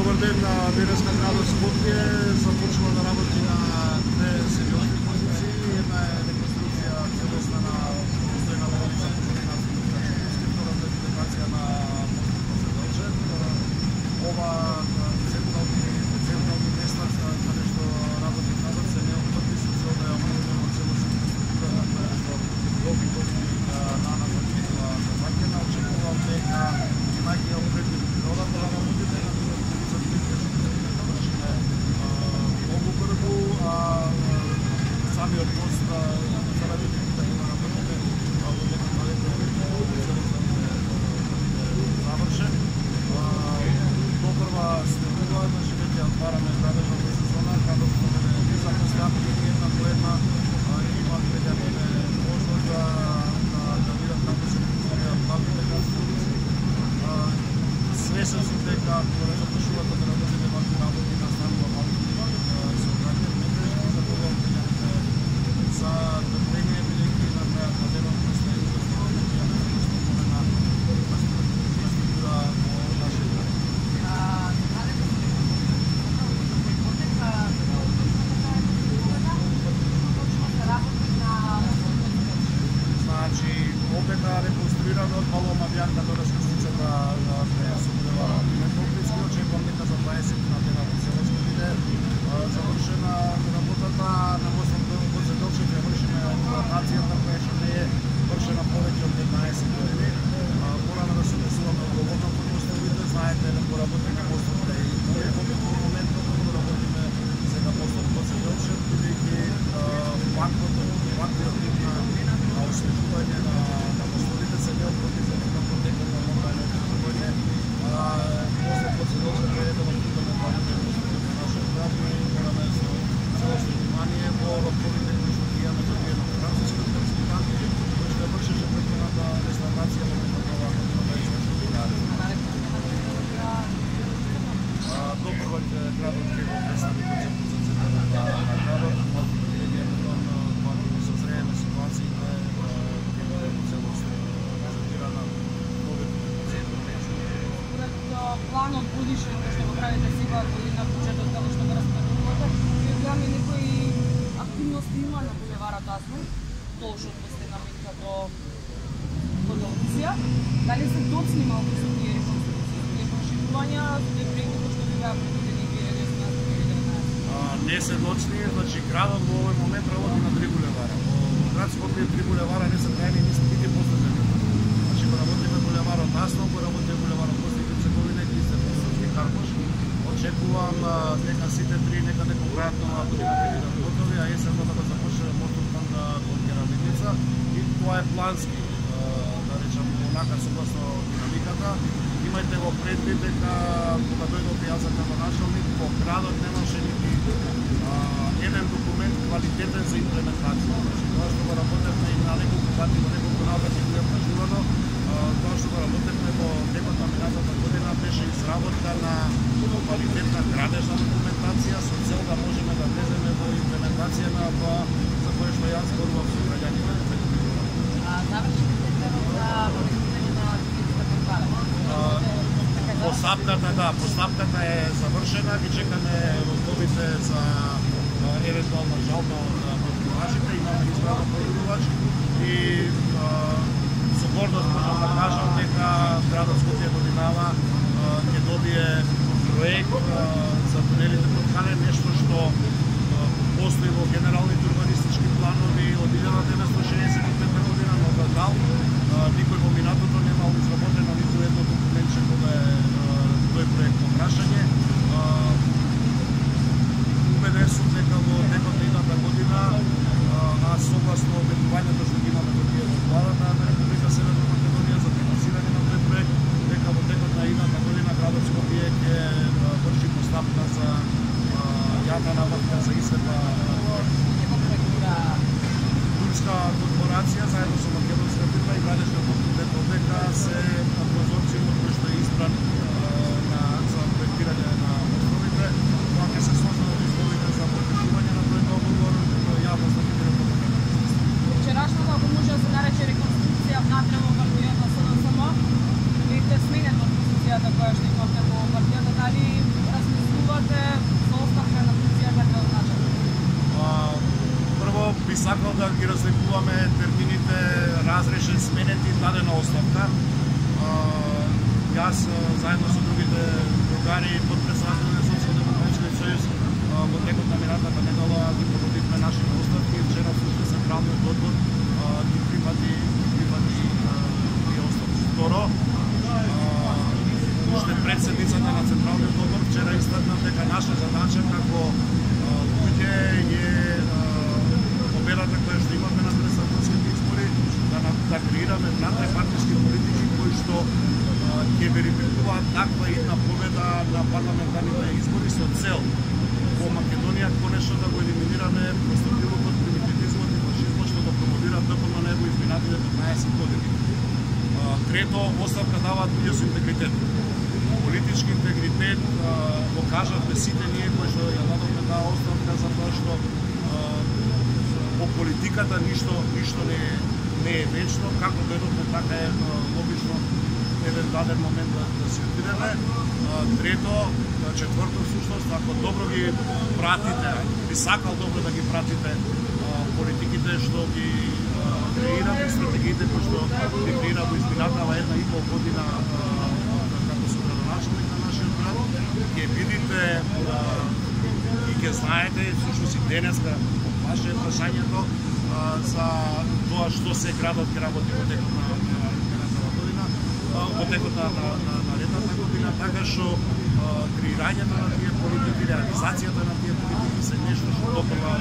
Добар ден, денеска градот Скопје започнува да работи на две сериозни позиции. Една е реконструкција целосна на постојната улица Козелина Чукарски, втората е реконструкција на мостот Козелчев. Ова централни места каде што работи градот се неопходни со цел да ја обновиме целосна инфраструктура на која што долги години на била завакена. Очекувам дека имајќи ја определени природата на работите на самиот мост заради така на работите во некој завршен. Допрва следува, значи веќе отвараме градежната сезона, каде што не запоставки една по една има веќе можност да видат како се функционираат главните градски улици. Свесен сум дека кога започнувате да работите вакви работи настанува малку со граѓани мрежи, заборувам за трпение, бидејќи на крајот на денот предстои на инфраструктура во нашиот град. Значи, обета реконструирана од Маломавјанка до раскрстицата на Сумлева Метописки, очекувам дека за 20 на дена во целост биде завршена работата на мостот Козелчев, ја вршиме експлоатацијата која што не е вршена повеќе од 15 години. Мораме да се однесуваме одговорно кон мостовите, знаете, да поработиме мостовите и во моментот да работиме сега мостот Козелчев, бидејќи ваквиот тип на осветување на мостовите се неопходни за некако текот на нормално осветување. Мостот Козелчев е еден од фундаменталните мостови на нашиот град и мораме со целосно внимание во роковите кои што ги имаме добиено од францускиот консултант, кој што вршеше претходната реставрација во ова допрва градот ќе го представи концептот за центарот на градот, малку видење кога созрееме ситуациите, ќе биде во целост презентирана новите планот годишен кој што го правите сега година бюджетот како што го распределувате, гледаме некои активности има на булеварот Асман, точно од Постенаминка до Долција. Дали се доцни малку со тие реконструкции, тие проширувања, тие проекти кои што беа предвидени 2019-2019? Не се доцни, значи градот во овој момент работи на 3 булевара. Во град Скопје 3 булевара не се трајни, не се бити постазени. Значи го работиме булеварот Аснов, го работиме булеварот Костик Цековина и Кристијан Мосовски Карпош. Очекувам дека сите три некаде кон крајот на година ќе бидат готови, а есенот да започне мостот кон Керамидница и тоа е плански, да речам, онака согласно динамиката. Имајте во предвид дека кога дојдов јас за градоначалник, во градот немаше нити еден документ квалитетен за имплементација. Значи, тоа што го работевме и на неколку пати во неколку наврати го е кажувано, тоа што го работевме во текот на минатата година беше изработка на квалитетна градежна документација со цел да можеме да влеземе во имплементација на тоа за кое што јас зборував со граѓаните на текот. Завршите за реконструкција на Килинската парк. Постапката е завршена, ги чекаме роковите за евентуална жалба од потребувачите, имаме избрано потребувач и со гордост можам да кажам дека градот Скопје годинава ќе добие проект за тунелите под Кале, нешто што постои во генералните урбанистички планови од 1965 година, но за жал никој во минатото немал изработено ниту едно документче кога е тој проект во прашање. Убеден сум дека во текот на идната година, а согласно обетувањето што ги имаме до тие владата на Република Северна Македонија за финансирање на тој проект, дека во текот на идната година градот Скопје ќе врши постапка за јавна набавка за изvedба турска корпорација заедно со македонска фирма и градежна дека се конзорциумот кој што е избран за проектирање на мостовите, тоа ќе се создадат условите за подпишување на тој договор, јавност да ќе биде поканета. Вчерашната, ако може да се нарече реконструкција внатре во партијата СДСМ, бевте сменет од позицијата која што имавте во партијата, дали дадена оставка. Јас заедно со другите другари под председател на Социјалдемократскиот сојуз во текот на минатата недела ги подадивме нашите оставки. Вчера всушност Централниот одбор ги прифати тие оставки. Второ, уште председницата на Централниот одбор вчера истакна дека наша задача како луѓе е победата која што имаме на председателските избори да креираме надпартиски политики кои што ќе верификуваат таква една победа на парламентарните избори со цел во Македонија конечно да го елиминираме простотилот, примитивизмот и фашизмот што го промовира ДПМН во изминатите 15 години. Трето, оставка даваат луѓе со интегритет. Политички интегритет го кажавме сите ние кои што ја дадовме таа оставка затоа што по политиката ништо не е вечно, како дойдовме така е логично еден даден момент да се отидеме. Трето, четврто всушност, ако добро ги пратите, би сакал добро да ги пратите политиките што ги креираме, стратегиите кои што ги креира во изминатава 1,5 година како со градоначелник на нашиот град, ќе видите и ќе знаете, всушност и денеска од ваше прашањето за тоа што се градот ќе работи во текот на наредната година, така што креирањето на тие политики, реализацијата на тие политики се нешто што допрва